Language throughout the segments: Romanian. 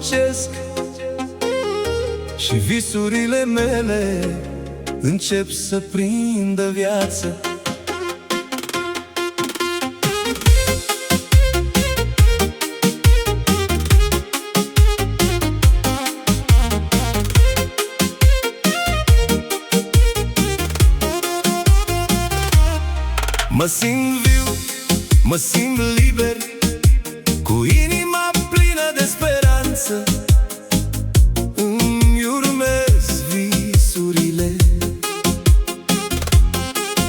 strălucesc și visurile mele încep să prindă viață. Mă simt viu, mă simt liber, cu inima plină de speranță. Îmi urmez visurile.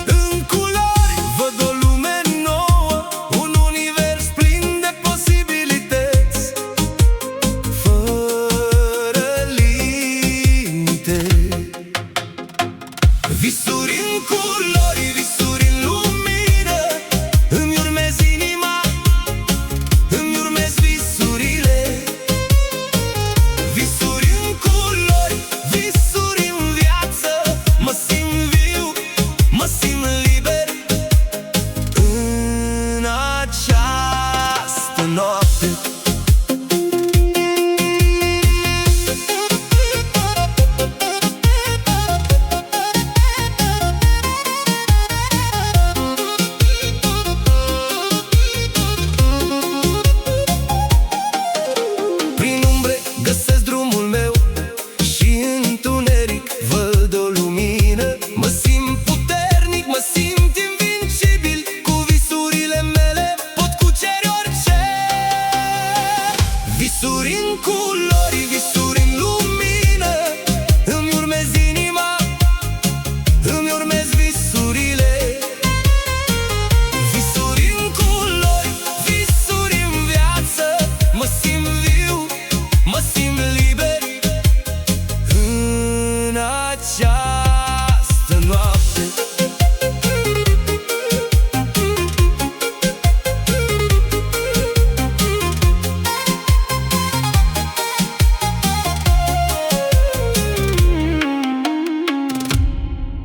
În culori văd o lume nouă, un univers plin de posibilități, fără limite. Visuri în culori, visuri în lumină, îmi urmez inima, îmi urmez visurile. Visuri în culori, visuri în viață, mă simt viu, mă simt liber în această noapte. Prin umbre găsesc drumul meu și în întuneric văd o lumină. Mă simt puternic, mă simt invincibil, cu visurile mele pot cuceri orice. Visuri în culori, visuri în lumină, îmi urmez inima, îmi urmez visurile. Visuri în culori, visuri în viață, mă simt viu, mă simt liber în această noapte.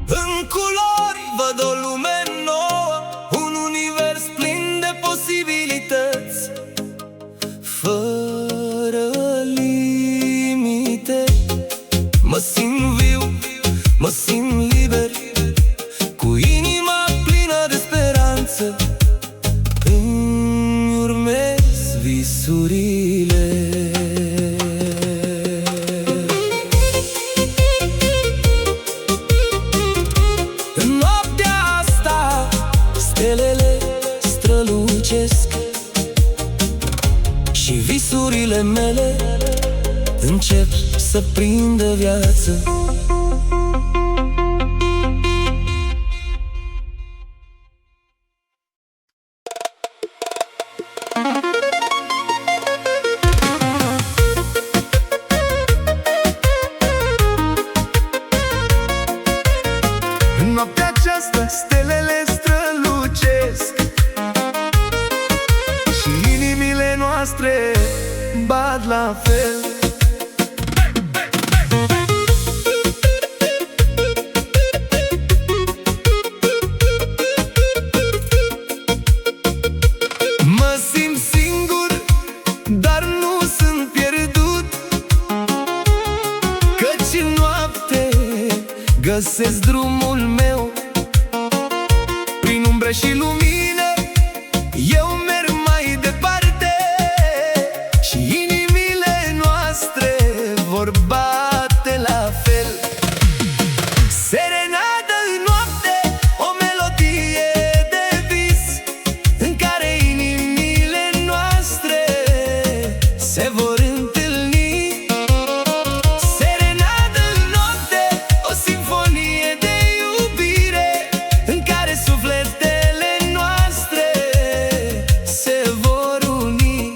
În culori văd o lume nouă, un univers plin de posibilități, fără limite. Mă simt viu, mă simt liber, cu inima plină de speranță. Îmi urmez visurile. În noaptea asta stelele strălucesc și visurile mele încep să prindă viață. În noaptea aceasta stelele strălucesc și inimile noastre bat la fel. Mă simt singur, dar nu sunt pierdut, căci în noapte găsesc drumul meu. Prin umbră și lumină eu merg mai departe și inimile noastre vor bate la fel. Serenadă în noapte, o melodie de vis, în care inimile noastre se vor întâlni. Serenadă în noapte, o simfonie de iubire, în care sufletele noastre se vor uni.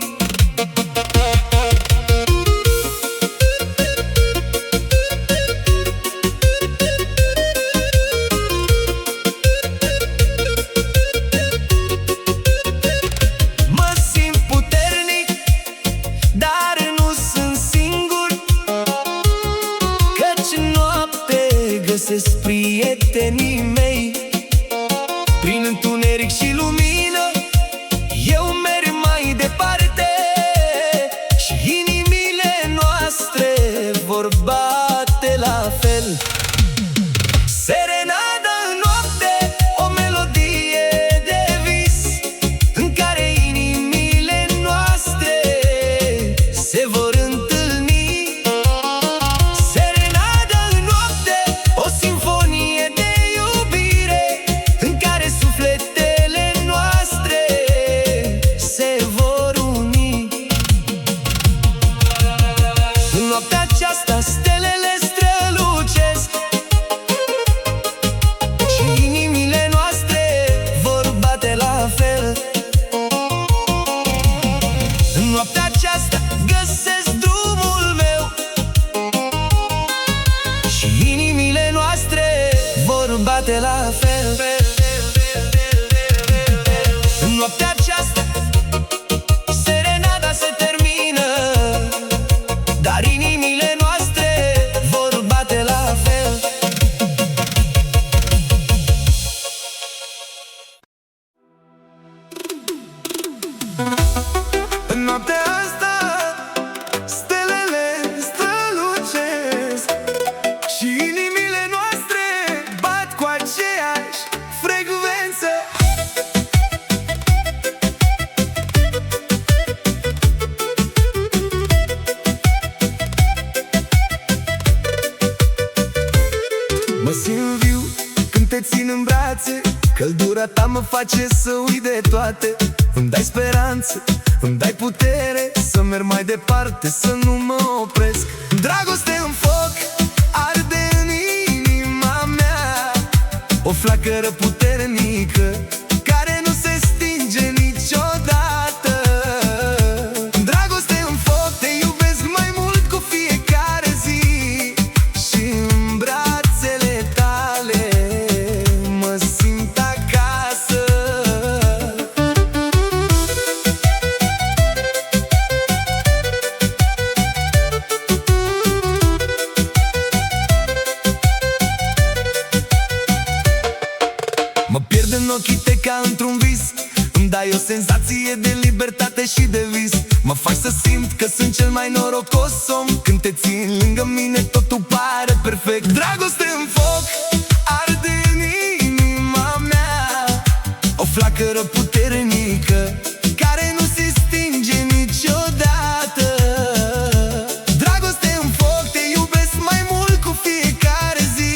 Mă simt puternic, dar nu sunt singur, căci în noapte găsesc prietenii mei. Prin întuneric și lumină eu merg mai departe și inimile Serenada în noapte, o melodie de vis, în care inimile noastre se vor întâlni. Serenada în noapte, o simfonie de iubire, în care sufletele noastre se vor uni. În noaptea aceasta stelele strălucesc și inimile noastre vor bate la fel. În noaptea aceasta găsesc drumul meu și inimile noastre vor bate la fel. În noaptea aceasta serenada se termină, dar inimile noastre vor bate la fel. În noaptea asta stelele strălucesc și inimile noastre bat cu aceeași frecvență. Mă simt viu când te țin în brațe, căldura ta mă face să uit de toate. Îmi dai speranță, îmi dai putere să merg mai departe, să nu mă opresc. Dragoste în foc arde în inima mea, o flacără puternică care nu se stinge niciodată. Dragoste în foc, te iubesc mai mult cu fiecare zi, și în brațele tale mă simt acasă. Mă pierd în ochii tăi ca într-un vis, îmi dai o senzație de libertate și de vis. Mă faci să simt că sunt cel mai norocos om, când te țin lângă mine totul pare perfect. Dragoste în foc arde în inima mea, o flacără puternică care nu se stinge niciodată. Dragoste în foc, te iubesc mai mult cu fiecare zi,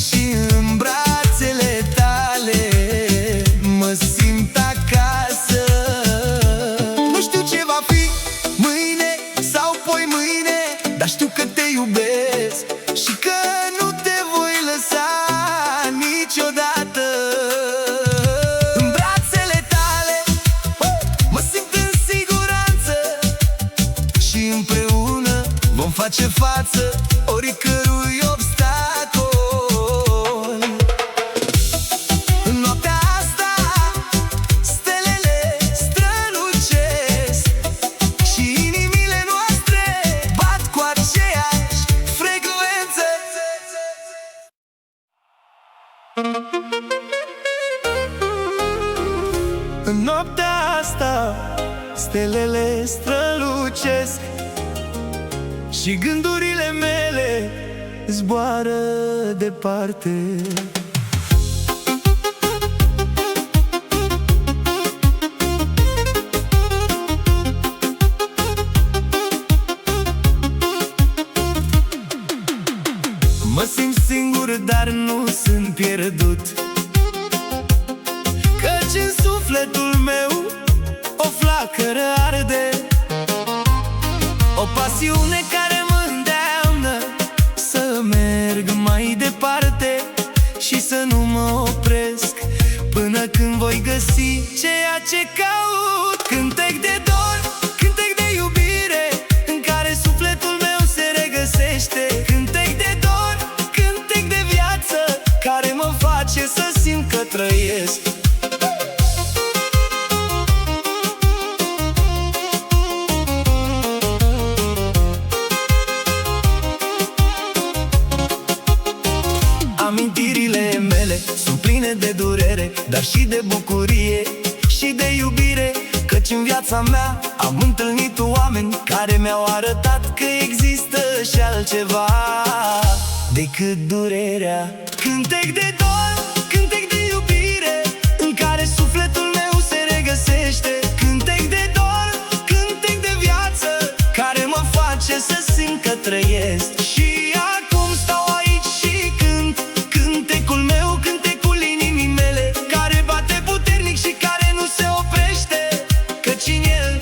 și în brațele tale mă simt acasă. Nu știu ce va fi mâine sau poi mâine, dar știu că te iubesc și că nu te voi lăsa niciodată. În brațele tale mă simt în siguranță și împreună vom face față oricărui obstacol. În noaptea asta stelele strălucesc și inimile noastre bat cu aceeași frecvență. În noaptea asta stelele strălucesc și gândurile mele zboară departe. Mă simt singur, dar nu sunt pierdut, căci în sufletul meu o flacără arde, o pasiune care mă îndeamnă să merg mai departe și să nu mă opresc până când voi găsi ceea ce caut. Cântec de dor, cântec de iubire, în care sufletul meu se regăsește. Cântec de dor, cântec de viață, care mă face să simt că trăiesc. Amintirile mele sunt pline de durere, dar și de bucurie și de iubire, căci în viața mea am întâlnit oameni care mi-au arătat că există și altceva decât durerea. Cântec de dor, cântec de iubire, în care sufletul meu se regăsește. Cântec de dor, cântec de viață, care mă face să simt că trăiesc. Și acum stau aici și cânt cântecul meu, cântecul inimii mele, care bate puternic și care nu se oprește, căci în el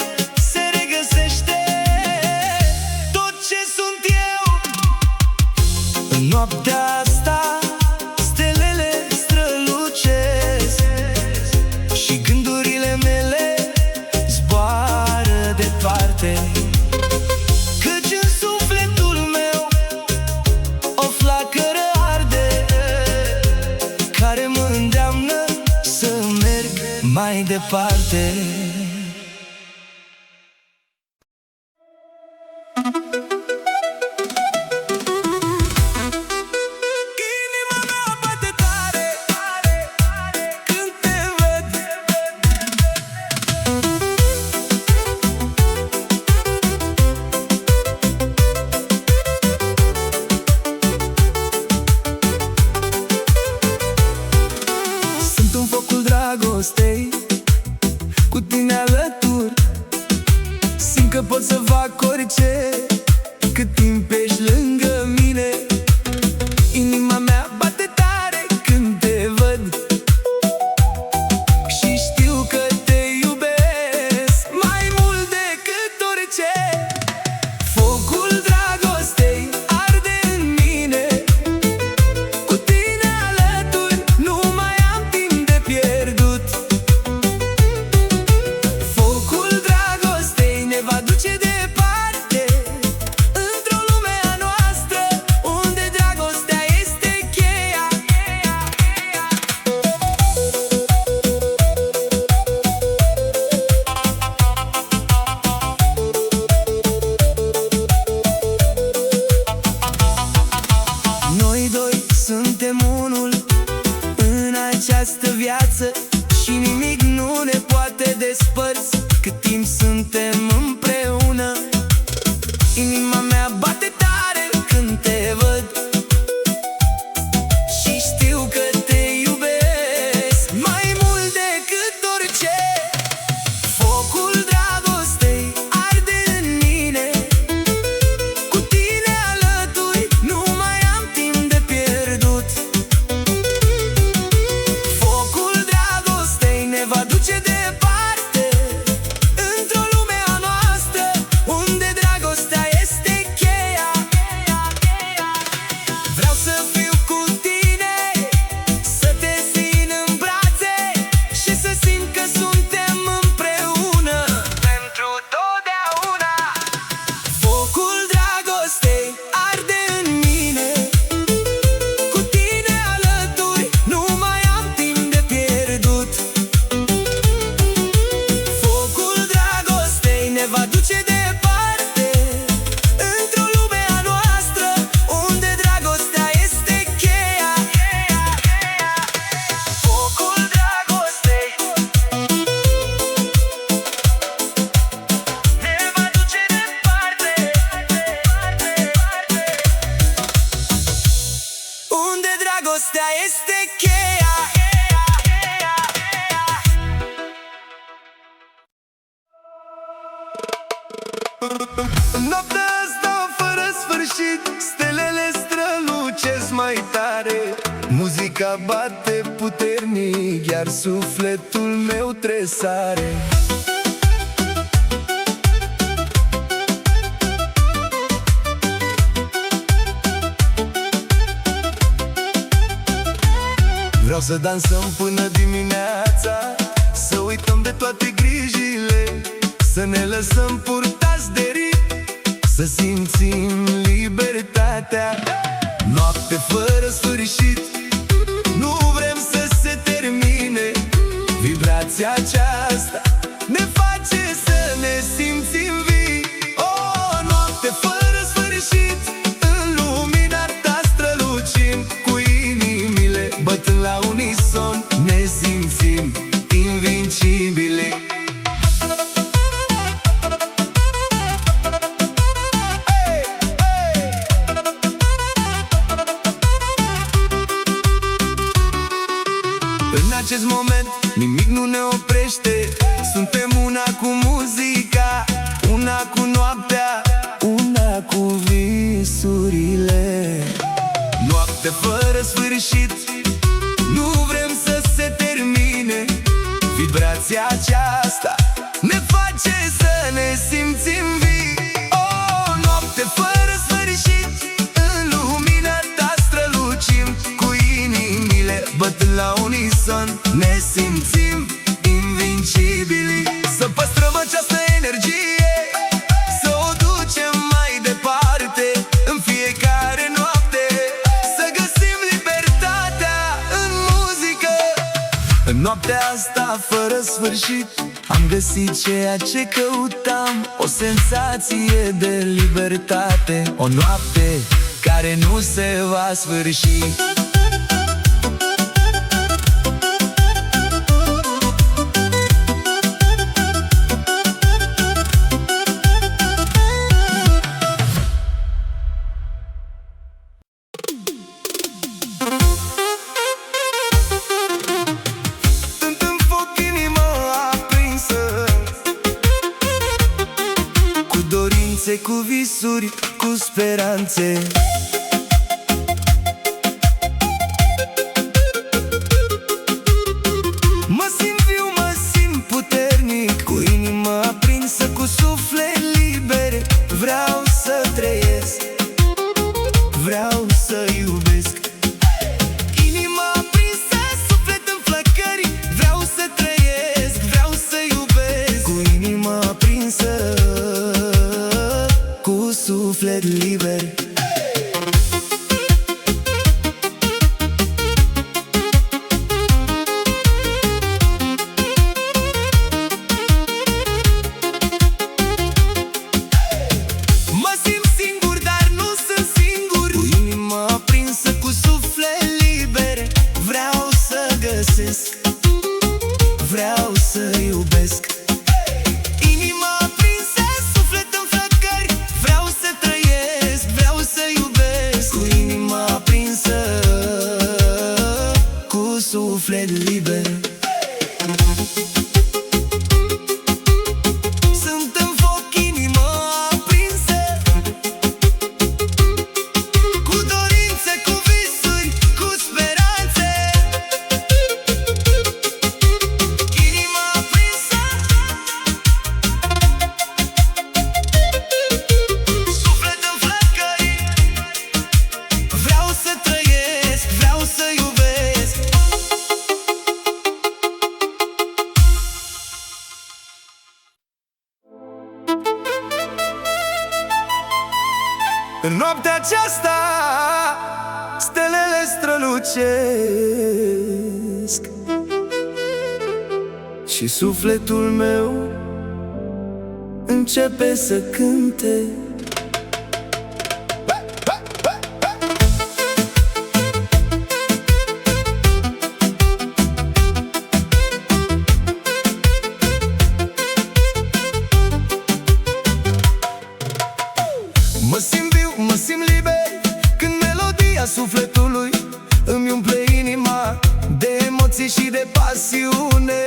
se regăsește tot ce sunt eu. În noaptea asta stelele strălucesc și gândurile mele zboară departe, căci în sufletul meu o flacără arde, care mă îndeamnă să merg mai departe. Inima mea bate tare când te văd. Sunt în focul dragostei, cu tine alături. Simt că pot să fac orice, cât timp ești lângă mine. Inima mea bate tare când te văd și știu că te iubesc mai mult decât orice. Focul dragostei arde în mine, cu tine alături nu mai am timp de pierdut. Focul dragostei ne va duce departe, într-o lume a noastră, unde dragostea este cheia. Noi doi suntem unul în această viață și nimic nu ne poate despărți cât timp suntem împreună. Inima mea bate tare când te văd și știu că te iubesc mai mult decât orice. Focul dragostei arde în mine, cu tine alături nu mai am timp de pierdut. Focul dragostei ne va duce departe, într-o lume a noastră, unde dragostea este cheia. Vreau să fiu cu tine, să te țin în brațe și să simt că suntem împreună pentru totdeauna. Focul dragostei arde în mine, cu tine alături nu mai am timp de pierdut. Focul dragostei ne va duce departe, într-o lume a noastră, unde dragostea este cheia. Focul dragostei ne va duce departe, unde dragostea este cheia. Noaptea asta fără sfârșit, stelele strălucesc mai tare. Muzica bate puternic, iar sufletul meu tresare. Vreau să dansăm până dimineața, să uităm de toate grijile, să ne lăsăm purtați de ritm, să simțim libertatea. Noapte fără sfârșit, nu vrem să se termine. Vibrația aceasta ne face să ne simțim vii. O noapte fără sfârșit, în lumina ta strălucim, cu inimile bătând la unison, ne simțim invincibili. acest moment nimic nu ne oprește. Suntem una cu muzica, una cu noaptea, una cu visurile. Noapte fără sfârșit, nu vrem să se termine. Vibrația aceasta ne face să ne simțim vii. Oh, noapte fără sfârșit, în lumina ta strălucim, cu inimile bătând la unison, ne simțim invincibili. Să păstrăm această energie, să o ducem mai departe, în fiecare noapte, să găsim libertatea în muzică. În noaptea asta fără sfârșit, am găsit ceea ce căutam, o senzație de libertate, o noapte care nu se va sfârși. Cu visuri, cu speranțe, mă simt viu, mă simt puternic, cu inima aprinsă, cu suflet liber. Vreau să trăiesc, vreau să iubesc. Inima aprinsă, suflet în flăcări, vreau să trăiesc, vreau să iubesc. Cu inima aprinsă, cu suflet liber. Mă simt singur, dar nu sunt singur, cu inima aprinsă, cu suflet liber. Vreau să găsesc, vreau să iubesc. Suflet liber. Sunt în foc, inima aprinsă, cu dorințe, cu visuri, cu speranțe. Inima aprinsă, suflet în flăcări. Vreau să trăiesc, vreau să iubesc. În noaptea aceasta stelele strălucesc și sufletul meu începe să cânte. Mă simt viu, mă simt liber, când melodia sufletului îmi umple inima de emoții și de pasiune.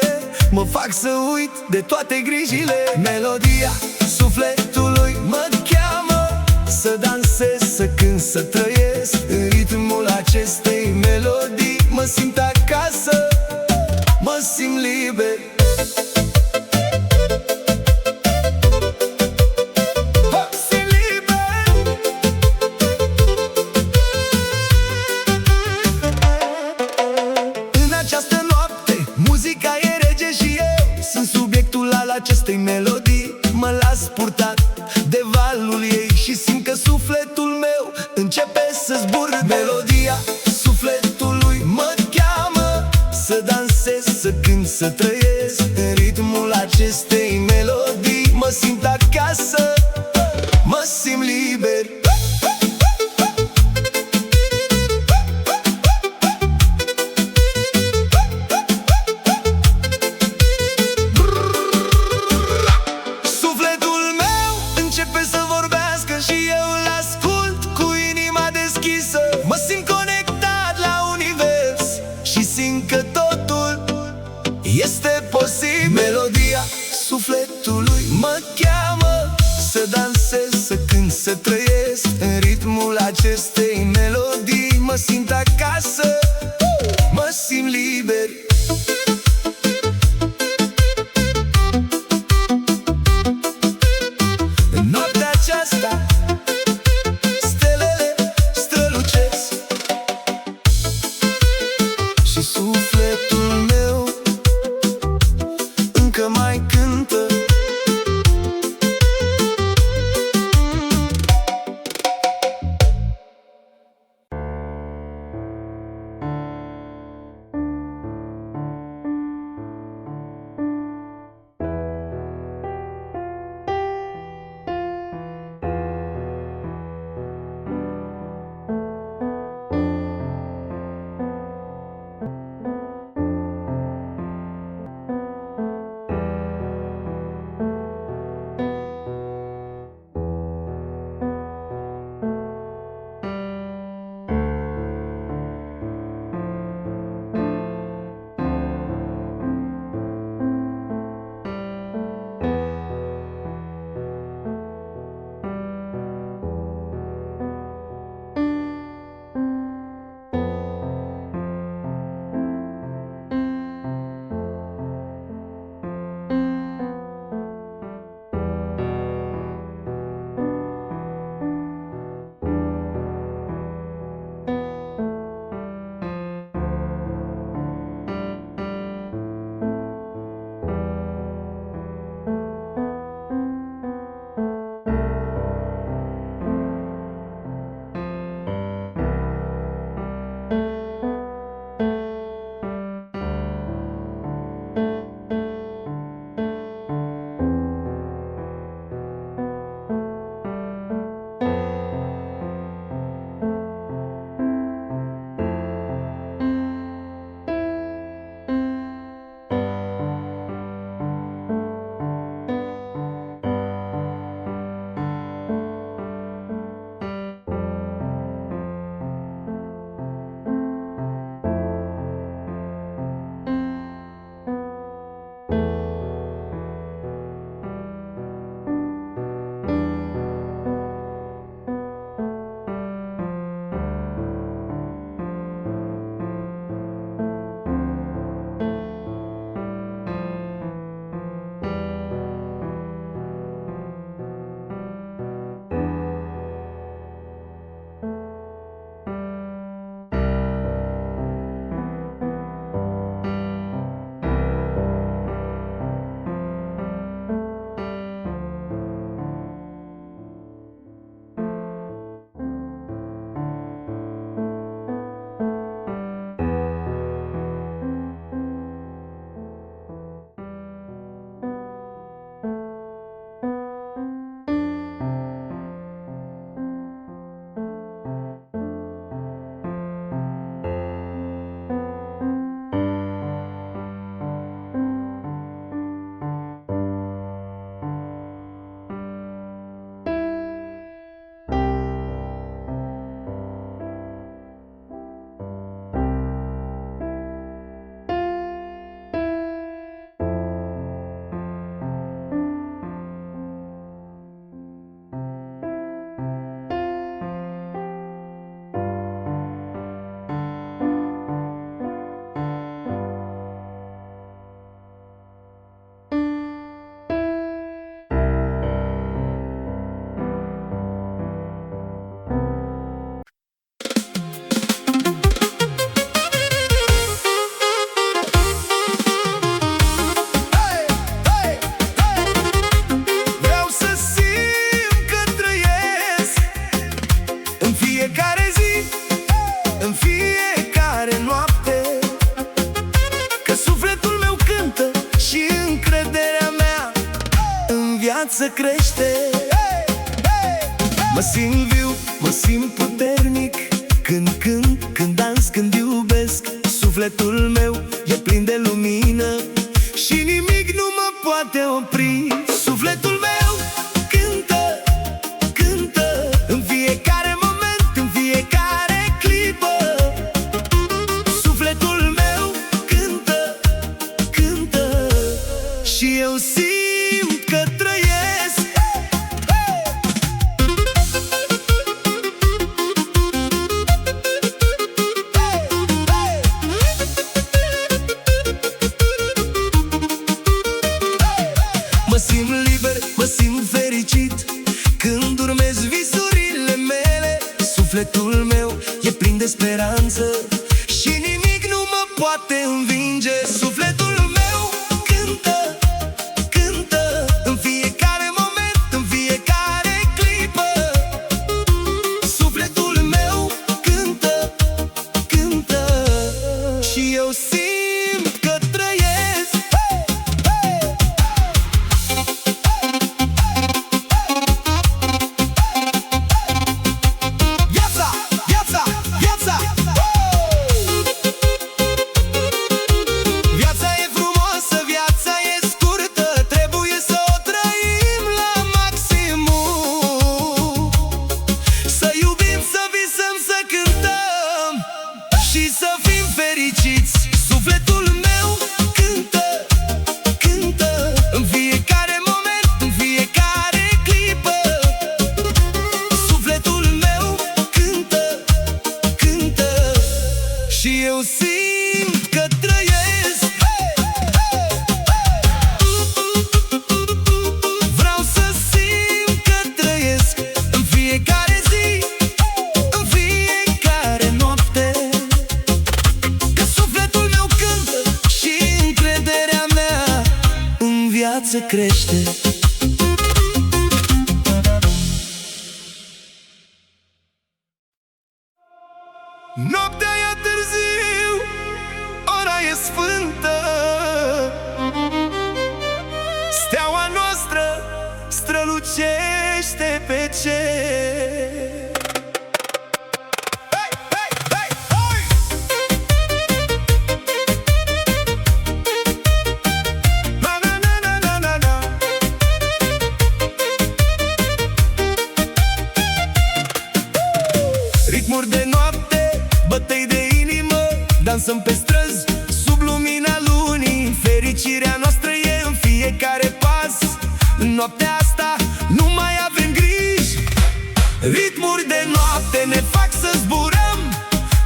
Mă fac să uit de toate grijile. Melodia sufletului mă cheamă să dansez, să cânt, să trăiesc. În ritmul acestei melodii mă simt acasă, mă simt liber. Acestei melodii mă las purtat de valul ei și simt că sufletul meu începe să zbur. Melodia sufletului mă cheamă să dansez, să cânt, să trăiesc. În ritmul acestei melodii mă simt acasă, mă simt liber. Mă simt conectat la univers și simt că totul acestei melodii mă simt acasă, mă simt liber. În noaptea aceasta stelele strălucesc și sufletul meu încă mai cântă. viață crește. Mă simt viu, mă simt puternic când cânt, când dans, când iubesc. Sufletul meu e plin de lumină și nimic nu mă poate opri. Sufletul meu cântă, cântă în fiecare moment, în fiecare clipă. Sufletul meu cântă, cântă și eu simt că trăiesc. poate învinge. Sufletul meu cântă, cântă în fiecare moment, în fiecare clipă. Sufletul meu cântă, cântă și eu simt că trăiesc. Viața, viața, viața. Viața e frumoasă, viața e scurtă, trebuie să o trăim la maximum. Să iubim, să visăm, să cântăm și să fim fericiți. Sufletul meu cântă, cântă în fiecare moment, în fiecare clipă. Sufletul meu cântă, cântă și eu simt că trăiesc. Vreau să simt că trăiesc în fiecare zi, în fiecare noapte. Că sufletul meu cântă și încrederea mea în viață crește. Noaptea e târziu, ora e sfântă. Steaua noastră strălucește pe cer. Hey, hey, hey, hey! Na, na, na, na, na, na, na. Ritmuri de noapte, bătăi de inimă, dansăm pe străzi sub lumina lunii. Fericirea noastră e în fiecare pas. În noaptea asta nu mai avem griji. Ritmuri de noapte ne fac să zburăm.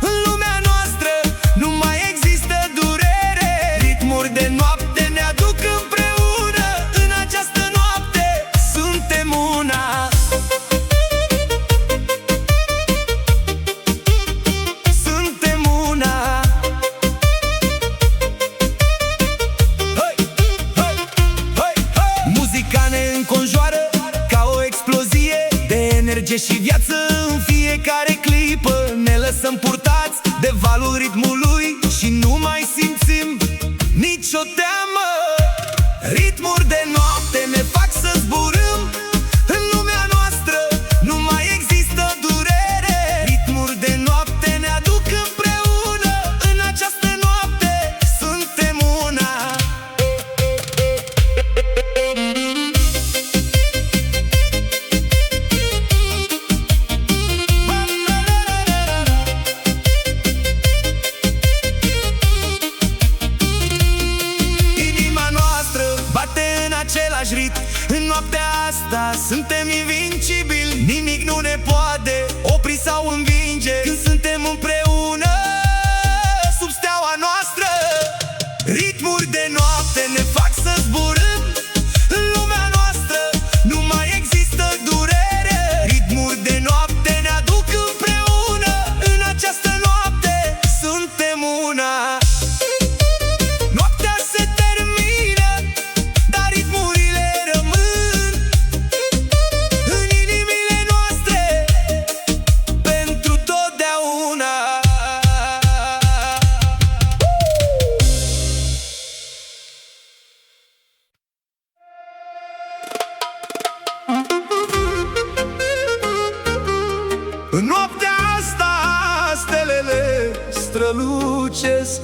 În lumea noastră nu mai există durere. Ritmuri de noapte ne aduc împreună. În această noapte suntem una. Suntem una. Hey, hey, hey, hey! Muzica ne înconjoară ca o explozie de energie și viață. În fiecare clipă ne lăsăm purtați de valul ritmului și nu mai simțim nicio teamă. Ritmuri de noapte ne fac să zburăm. În lumea noastră nu mai există durere. Ritmuri de noapte ne aduc împreună. În această noapte suntem una. Inima noastră bate în același ritm. În noaptea asta suntem invincibili. Nimic nu ne poate opri sau învinge. Când suntem împreună sub steaua noastră. Ritmuri de noapte ne fac să zburăm. În lumea noastră nu mai există durere. Ritmuri de noapte ne aduc împreună. În această noapte suntem una. Noaptea se termină, dar ritmurile rămân în inimile noastre pentru totdeauna. În noaptea asta stelele strălucesc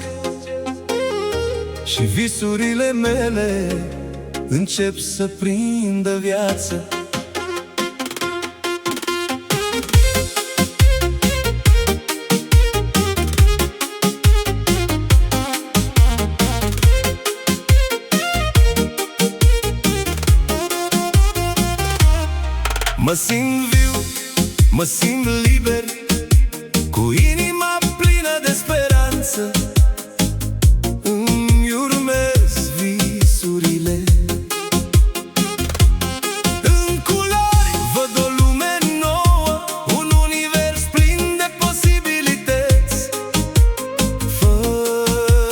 și visurile mele încep să prindă viață. Mă simt viu, mă simt liber, cu inima plină de speranță. Îmi urmez visurile. În culori văd o lume nouă, un univers plin de posibilități. Fără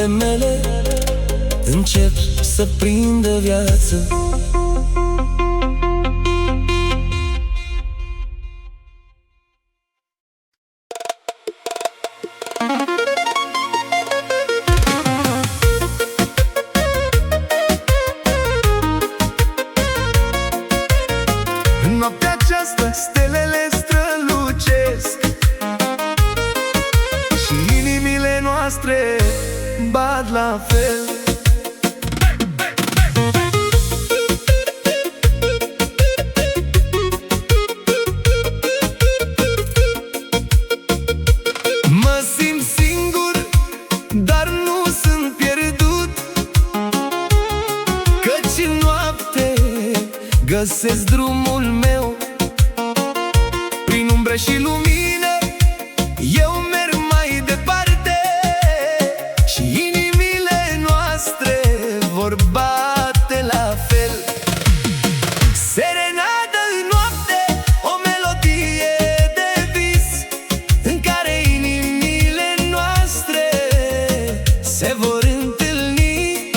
zilele mele încep să prindă viață. În noaptea aceasta stelele strălucesc și inimile noastre bat la fel. Mă simt singur, dar nu sunt pierdut, căci în noapte găsesc drumul meu. Prin umbră și lumină eu merg mai departe și inimile noastre vor bate la fel. Serenadă în noapte, o melodie de vis, în care inimile noastre se vor întâlni.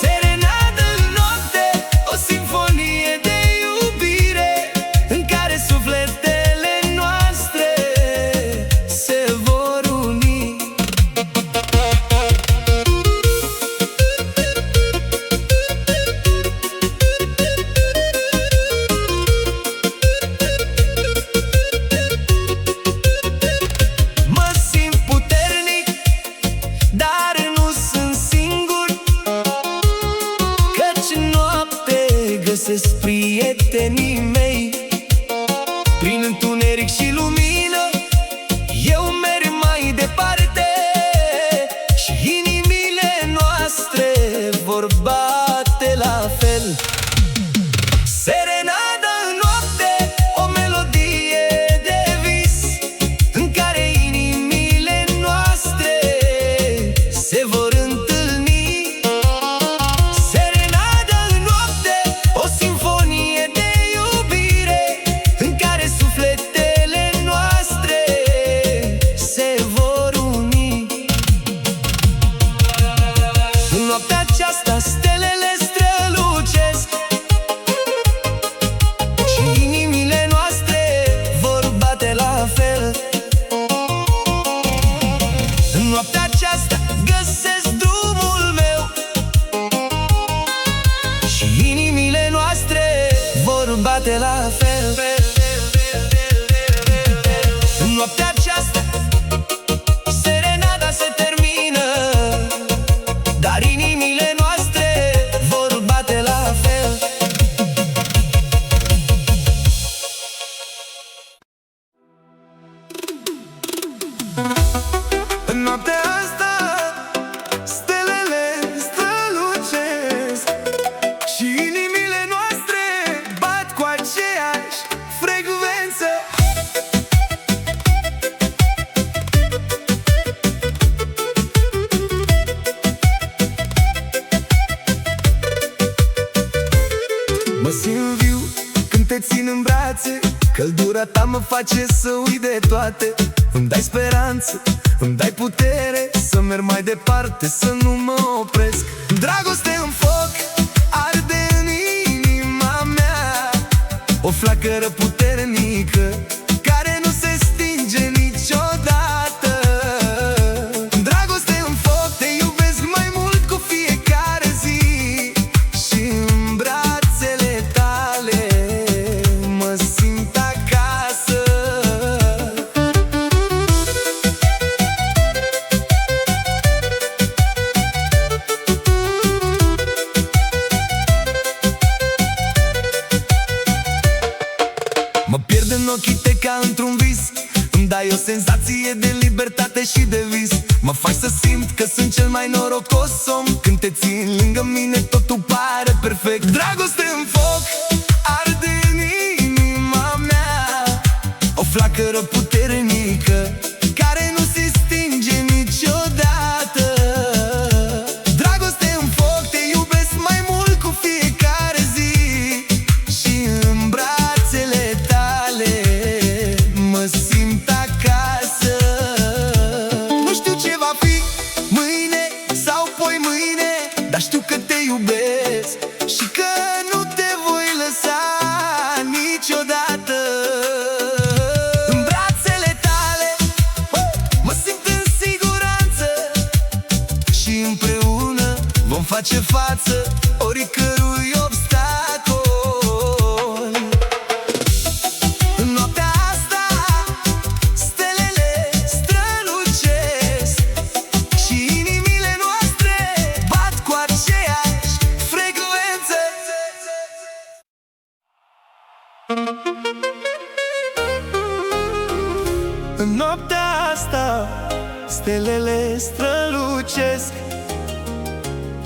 Serenadă în noapte, o simfonie de iubire, în care sufletele noastre se vor uni. Mă simt puternic, dar nu sunt singur, căci în noapte găsesc prietenii mei. Prin întuneric și lumină eu merg mai departe și inimile noastre vor bate la fel. Serenadă în noapte, o melodie de vis, în care inimile noastre se vor întâlni. Serenadă în noapte, o simfonie de iubire, în care sufletele noastre se vor uni. În noaptea aceasta stelele strălucesc și inimile noastre vor bate la fel. În noaptea aceasta găsesc drumul meu și inimile noastre vor bate la fel. În noaptea aceasta serenada se termină, dar inimile noastre vor bate la fel. În noaptea asta stelele strălucesc și inimile noastre bat cu aceeași frecvență. Mă simt viu când te țin în brațe, căldura ta mă face să uit de toate. Îmi dai speranță, îmi dai putere să merg mai departe, să nu mă opresc. Dragoste în foc arde în inima mea, o flacără puternică care nu se stinge niciodată. Dragoste în foc, te iubesc mai mult cu fiecare zi și în brațele tale mă simt acasă. Mă pierd în ochii tăi ca într-un vis, îmi dai o senzație de libertate și de vis. Mă faci să simt că sunt cel mai norocos om, când te țin lângă mine totul pare perfect. Dragoste în foc arde în inima mea, o flacără puternică care nu se stinge niciodată. Dragoste în foc, te iubesc mai mult cu fiecare zi și în brațele tale mă simt acasă. Nu știu ce va fi mâine, dar știu că te iubesc și că nu te voi lăsa niciodată. În brațele tale mă simt în siguranță și împreună vom face față oricărui obstacol. În noaptea asta stelele strălucesc și inimile noastre bat cu aceeași frecvență. În noaptea asta stelele strălucesc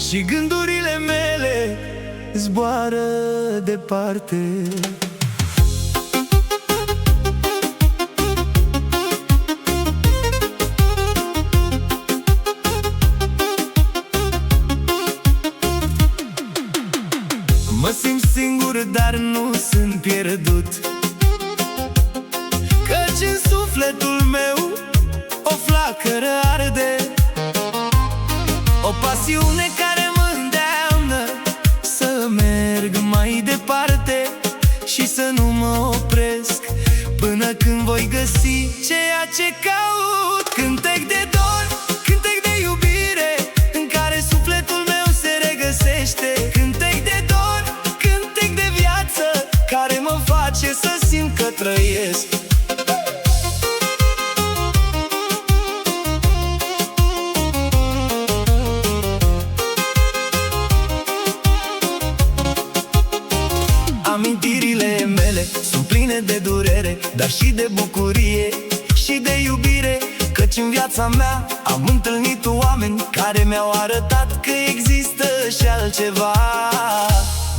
și gândurile mele zboară departe. Mă simt singur, dar nu sunt pierdut, căci în sufletul meu o flacără arde, o pasiune care mă îndeamnă să merg mai departe și să nu mă opresc până când voi găsi ceea ce caut. Cântec de dor, cântec de iubire în care sufletul meu se regăsește. Cântec de dor, cântec de viață care mă face să simt că trăiesc. Amintirile mele sunt pline de durere, dar și de bucurie și de iubire, căci în viața mea am întâlnit oameni care mi-au arătat că există și altceva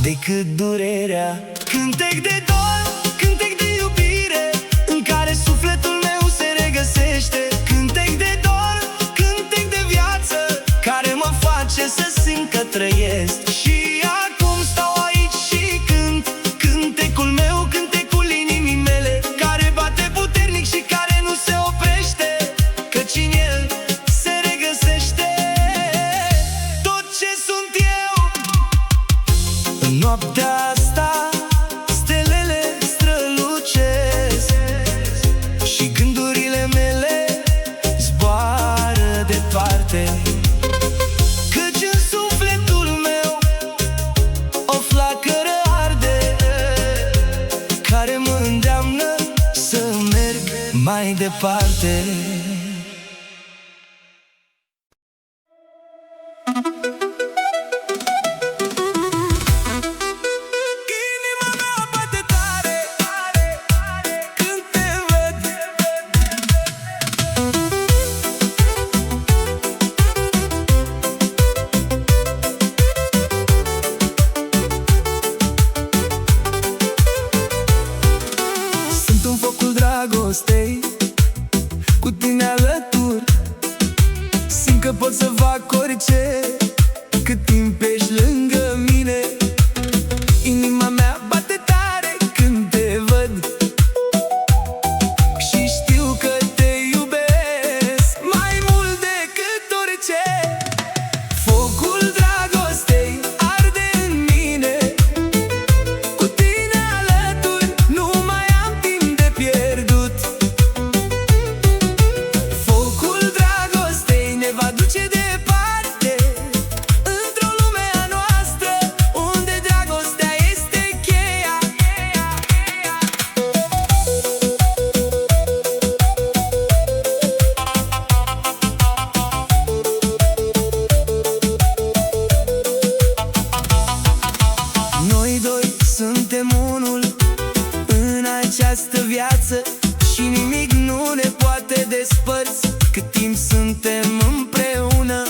decât durerea. Cântec de dor, cântec de iubire în care sufletul meu se regăsește. Cântec de dor, cântec de viață care mă face să simt că trăiesc. Și acum stau aici și cânt cântecul meu, cântecul inimii mele, care bate puternic și care nu se oprește, căci în el se regăsește tot ce sunt eu. În noaptea asta stelele strălucesc și gândurile mele zboară departe, căci în sufletul meu o flacără arde care mă îndeamnă să merg mai departe. Inima mea bate tare când te văd. Sunt în focul dragostei, cu tine alături. Simt că pot să fac orice cât timp ești lângă mine. Inima mea bate tare când te văd și știu că te iubesc mai mult decât orice. Focul dragostei arde în mine, cu tine alături nu mai am timp de pierdut. Focul dragostei ne va duce departe, într-o lume a noastră unde dragostea este cheia. Noi doi suntem unul în această viață și nimic nu ne poate despărți cât timp suntem împreună.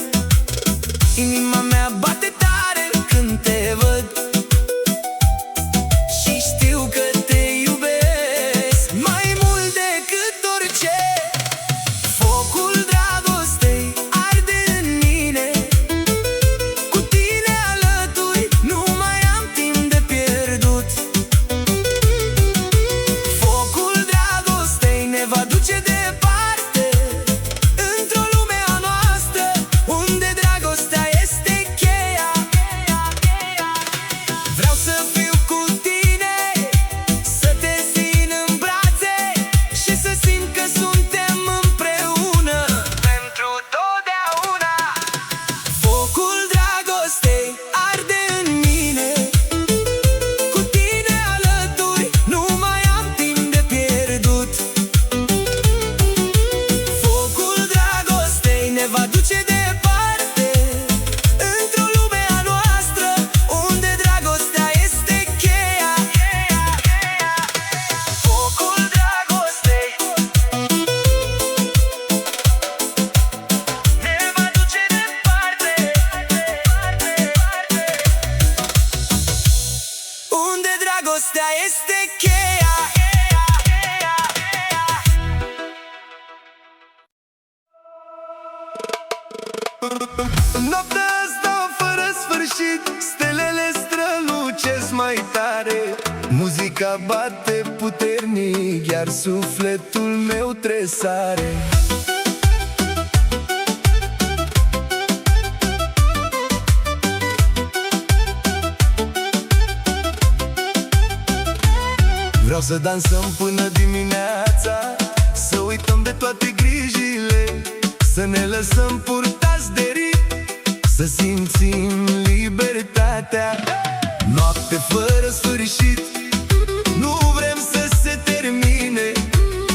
Inima mea bate tare când te văd și știu că te iubesc mai mult decât orice. Focul dragostei arde în mine, cu tine alături nu mai am timp de pierdut. Focul dragostei ne va duce departe, într-o lume a noastră unde dragostea este cheia. dragostea este cheia. Noaptea asta fără sfârșit, stelele strălucesc mai tare. Muzica bate puternic, iar sufletul meu tresare. Vreau să dansăm până dimineața, să uităm de toate grijile, să ne lăsăm purtați de ritm, să simțim libertatea. Noapte fără sfârșit, nu vrem să se termine.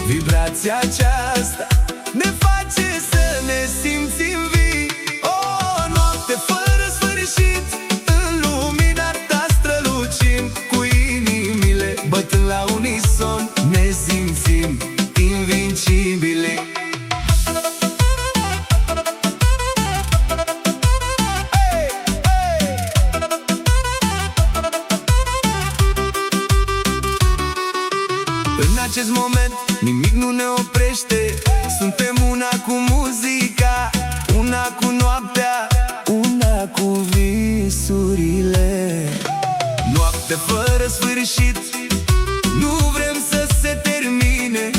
Vibrația aceasta ne face să ne simțim vii. O noapte fără sfârșit, în lumina ta strălucim, cu inimile bătând la unison, ne simțim invincibili. În acest moment nimic nu ne oprește, suntem una cu muzica, una cu noaptea, una cu visurile. Noapte fără sfârșit, nu vrem să se termine.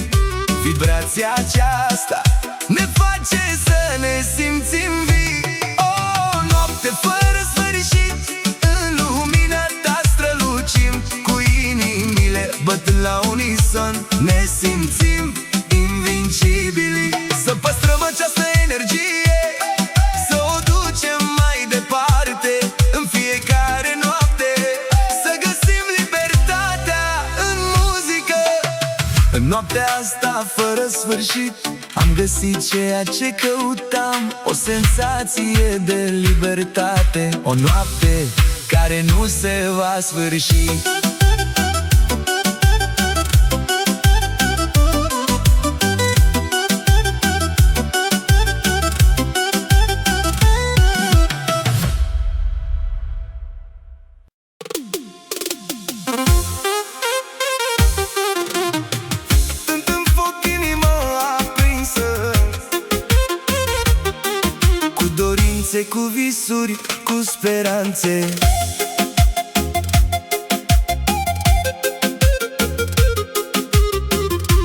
Vibrația aceasta ne face să ne simțim vii. O noapte fără sfârșit, în lumina ta strălucim, cu inimile bătând la unison, ne simțim invincibili. Să păstrăm această energie, să o ducem mai departe, în fiecare noapte, să găsim libertatea în muzică. În noaptea asta fără sfârșit, am găsit ceea ce căutam, o senzație de libertate, o noapte care nu se va sfârși. Cu visuri, cu speranțe,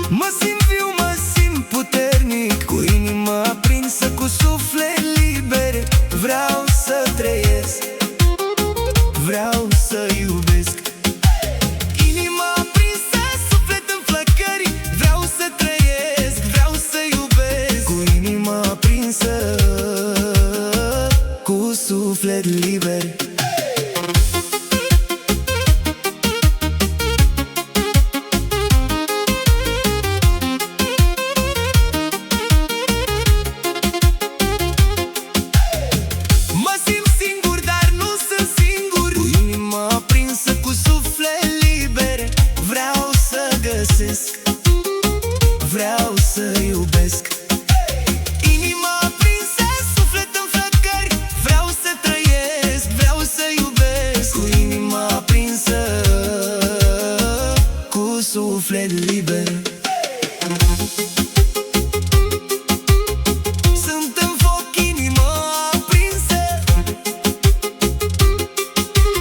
mă simt viu, mă simt puternic, cu inima aprinsă, cu suflet liber. Vreau să trăiesc, vreau să iubesc. Inima aprinsă, suflet în flăcări, vreau să trăiesc, vreau să iubesc. Cu inima aprinsă, cu suflet liber. Mă simt singur, dar nu sunt singur, cu inima aprinsă, cu suflet liber. Vreau să găsesc, vreau să iubesc. Suflet liber. Sunt în foc, inima aprinsă,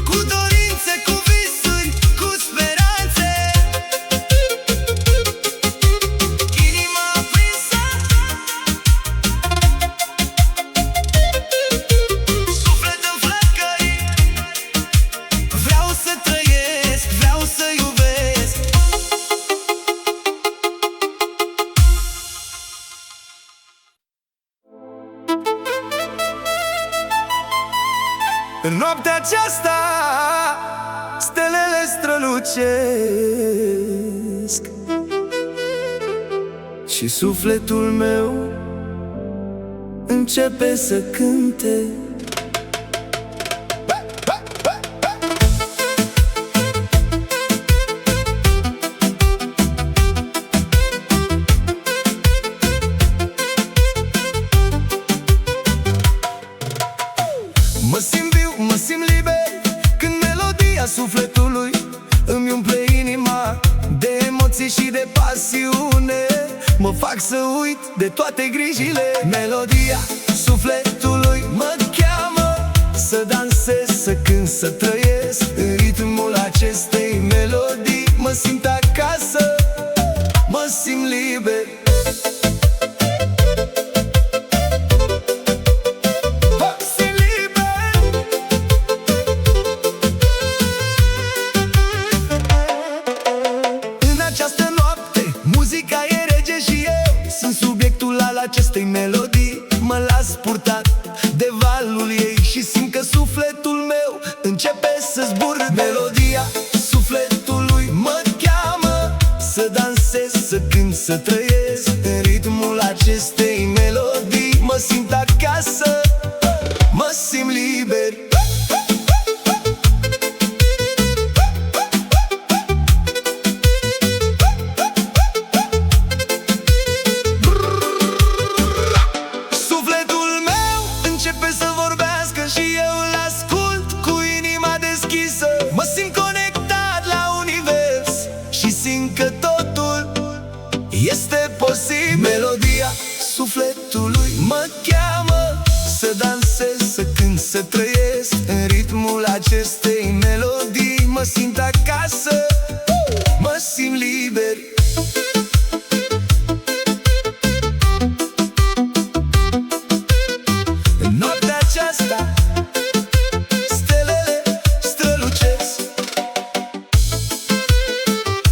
cu dorințe, cu visuri, cu speranțe. Inima aprinsă, suflet în flăcări. Vreau să trăiesc, vreau să iubesc. În noaptea aceasta stelele strălucesc și sufletul meu începe să cânte. Mă simt viu, mă simt liber, când melodia sufletului îmi umple inima de emoții și de pasiune. Mă fac să uit de toate grijile. Melodia sufletului mă cheamă să dansez, să cânt, să trăiesc. În ritmul acestei melodii mă simt acasă, mă simt liber. Muzica e rege și eu sunt subiectul al acestei melodii. Mă las purtat de valul ei și simt că sufletul meu începe să zbură. Melodia sufletului mă cheamă să dansez, să cânt, să trăiesc. În ritmul acestei melodii mă simt acasă, mă simt liber. Mă simt conectat la univers și simt că totul este posibil. Melodia sufletului mă cheamă să dansez, să cânt, să trăiesc. În ritmul acestei melodii mă simt acasă, mă simt liber. În noaptea aceasta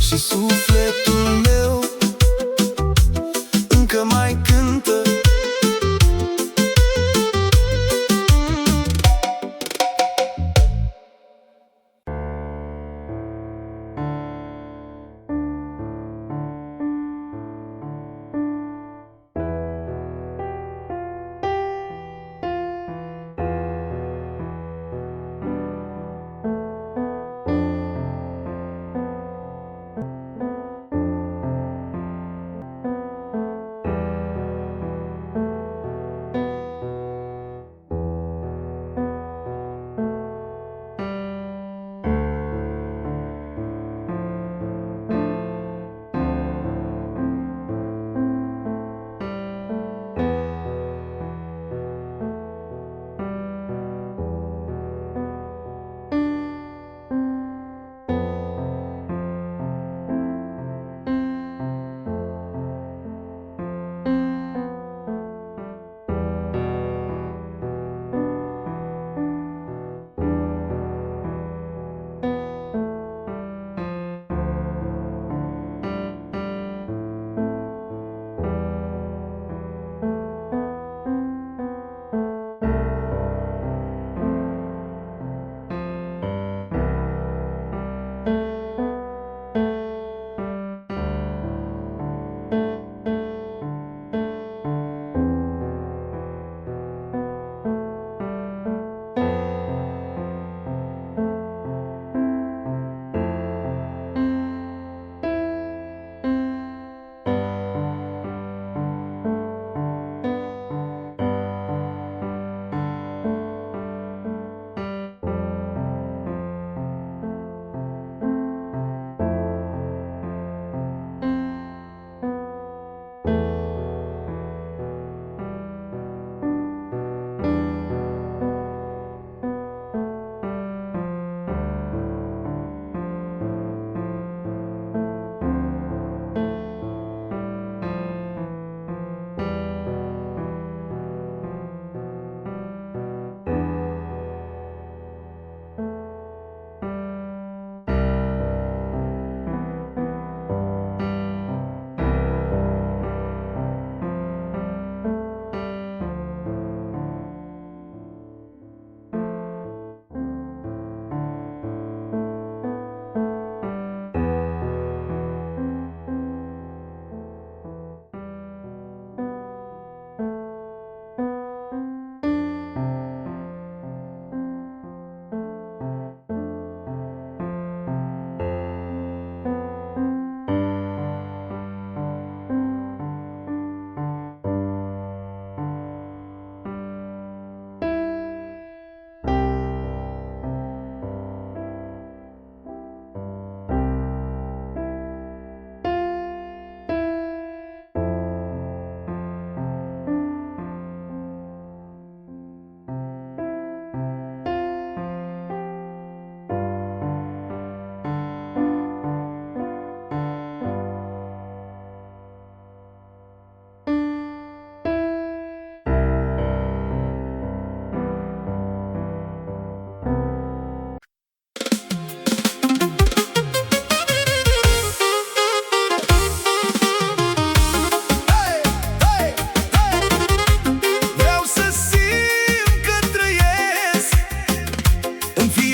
și sufletul meu încă mai cântă.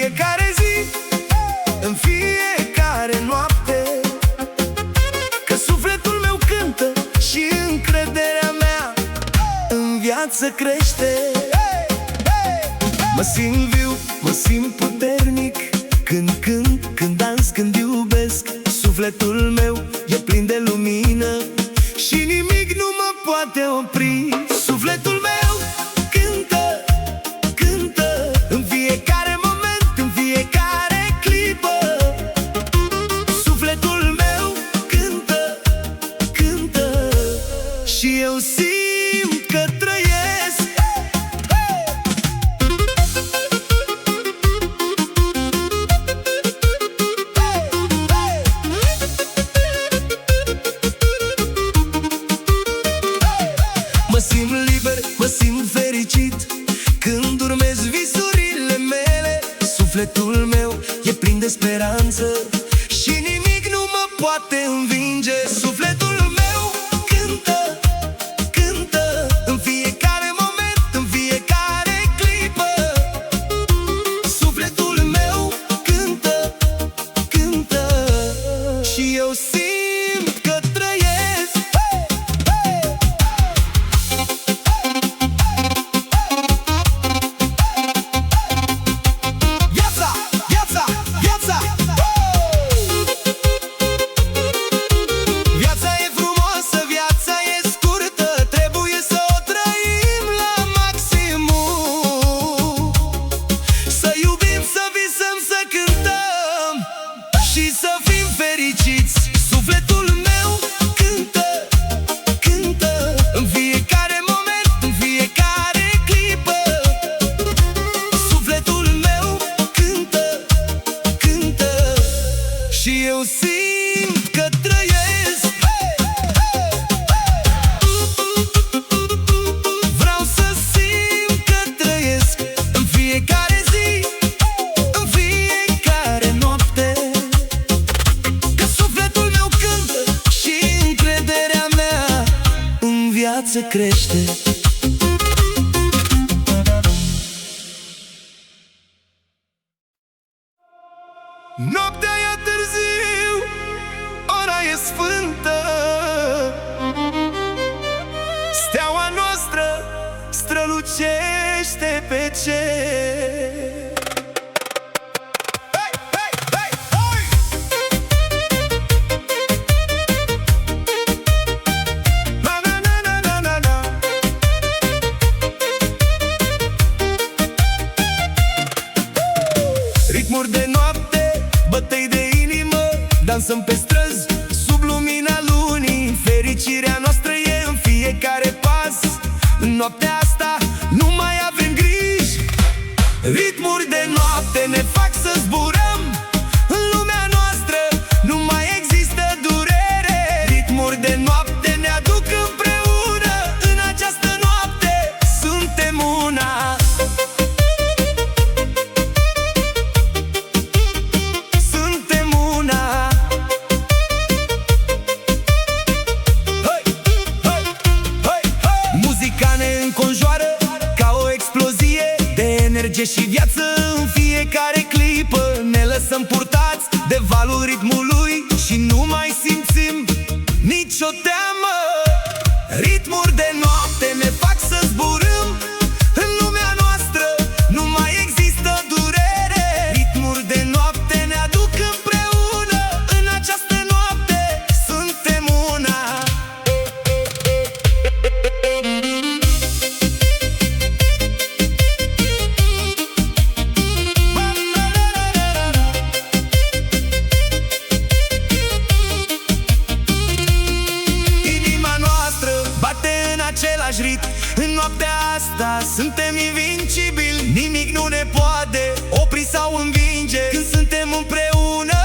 fiecare zi, în fiecare noapte, că sufletul meu cântă și încrederea mea în viață crește. Mă simt viu, mă simt puternic când cânt, când dans, când iubesc. Sufletul meu e plin de lumină și nimic nu mă poate opri. Sufletul meu cântă, cântă în fiecare moment, în fiecare clipă. Sufletul meu cântă, cântă și eu simt că trăiesc. Mă simt liber, mă simt fericit când urmez visurile mele. Sufletul meu e plin de speranță și nimic nu mă poate învinge. Sufletul meu cântă, cântă în fiecare moment, în fiecare clipă. Sufletul meu cântă, cântă și eu simt că trăiesc. Viața e frumoasă, viața e scurtă, trebuie să o trăim la maximum. Să iubim, să visăm, să cântăm și să fim fericiți. Sufletul meu cântă, cântă în fiecare moment, în fiecare clipă. Sufletul meu cântă, cântă și eu simt că trăiesc. Vreau să simt că trăiesc în fiecare zi, în fiecare noapte, că sufletul meu cântă și încrederea mea în viață crește. Noaptea e târziu, ora e sfântă, steaua noastră strălucește pe cer. Hey, hey, hey, hey! Na, na, na, na, na, na, na. Ritmuri de noapte, bătăi de inimă, dansăm pe străzi sub lumina lunii. Fericirea noastră e în fiecare pas. În noaptea asta nu mai avem griji. Ritmuri de noapte ne fac să zburăm. În lumea noastră nu mai există durere. Ritmuri de noapte ne aduc împreună. În această noapte suntem una. Suntem una. Hey, hey, hey, hey! Muzica ne înconjoară ca o explozie de energie și viață. În fiecare clipă ne lăsăm purtați de valul ritmului și nu mai simțim nicio teamă. Ritmuri de noapte ne fac să zburăm. În lumea noastră nu mai există durere. Ritmuri de noapte ne aduc împreună. În această noapte suntem una. Inima noastră bate în același ritm. În noaptea asta suntem invincibili. Nimic nu ne poate opri sau învinge când suntem împreună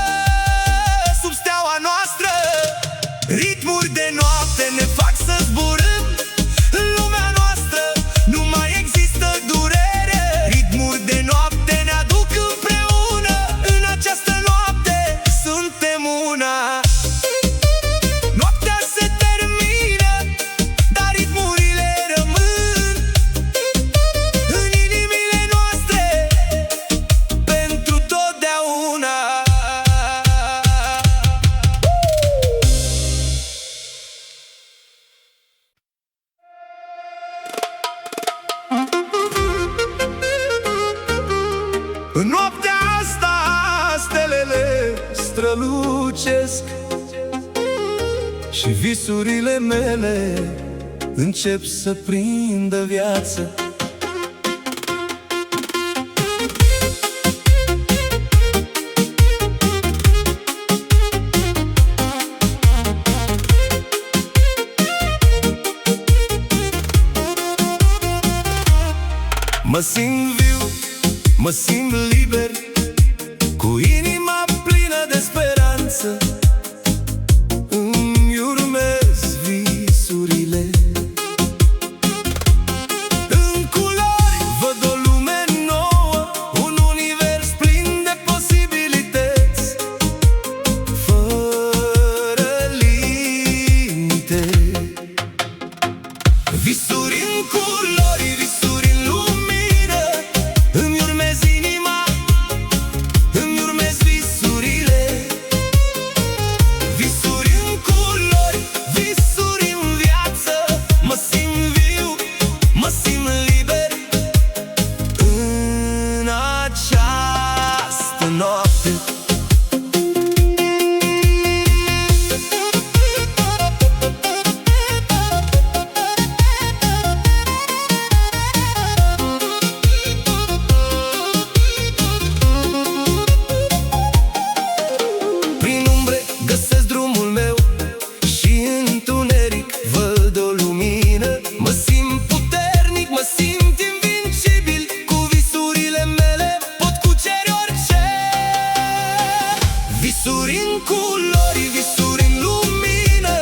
sub steaua noastră. Ritmuri de noapte ne fac să zburăm. În lumea noastră nu mai există durere. Ritmuri de noapte ne aduc împreună. În această noapte suntem una. Noaptea se termină, dar ritmurile rămân. În noaptea asta stelele strălucesc și visurile mele încep să prindă viață. Mă simt viu, mă simt liber, cu inima plină de speranță. Îmi urmez visurile. În culori văd o lume nouă, un univers plin de posibilități, fără limite. Visuri în culori, visuri în lumină, îmi urmez inima, îmi urmez visurile. Visuri în culori, visuri în viață, mă simt viu, mă simt liber în această noapte. Prin umbre găsesc drumul meu și în întuneric văd o lumină. Mă simt puternic, mă simt invincibil, cu visurile mele pot cuceri orice. Visuri în culori, visuri în lumină,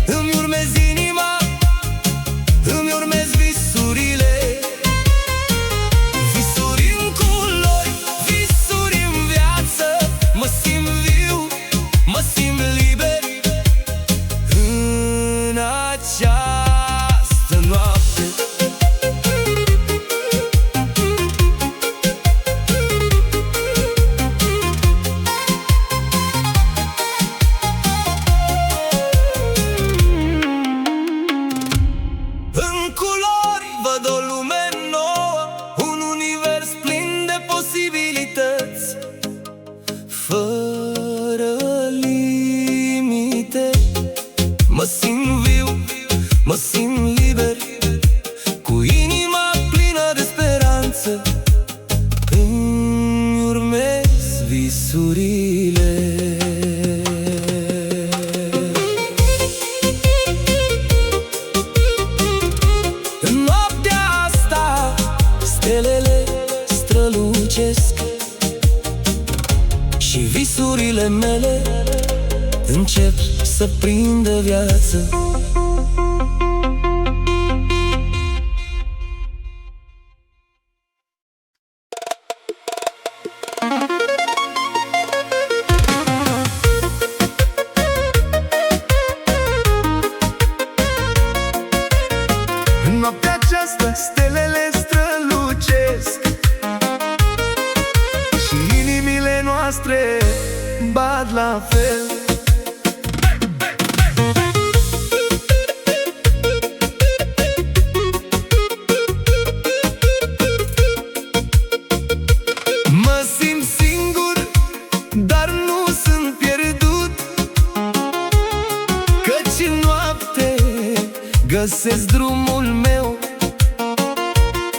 îmi urmez inima, îmi urmez visurile. Visuri în culori, visuri în viață, mă simt viu, mă simt liber în această noapte. În culori văd o lume nouă, un univers plin de posibilități, fără limite. Mă simt viu, mă simt liber, cu inima plină de speranță. Îmi urmez visurile. În noaptea asta stelele strălucesc și visurile mele încep să prindă viață. În noaptea aceasta stelele strălucesc și inimile noastre bat la fel. Mă simt singur, dar nu sunt pierdut, căci în noapte găsesc drumul meu.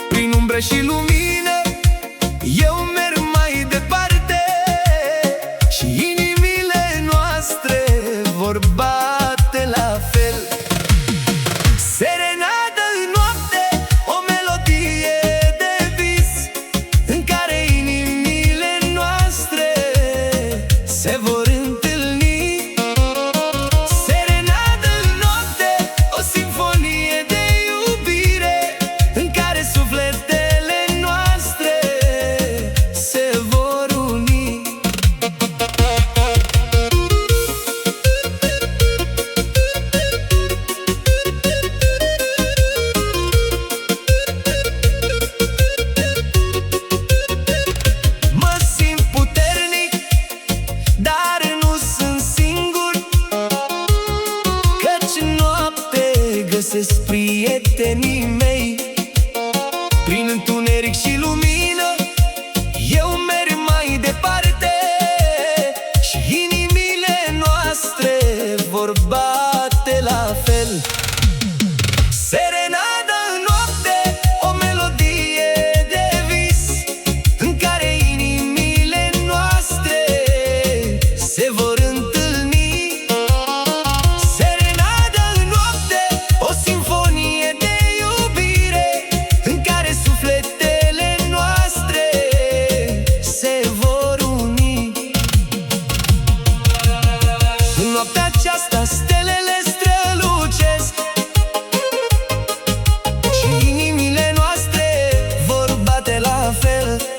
Prin umbră și lumină eu merg mai departe și inimile noastre vor bate la fel. Serenadă în noapte, o melodie de vis, în care inimile noastre se vor întâlni. Serenadă în noapte, o simfonie de iubire, în care sufletele noastre se vor uni. Mă simt puternic, dar la fel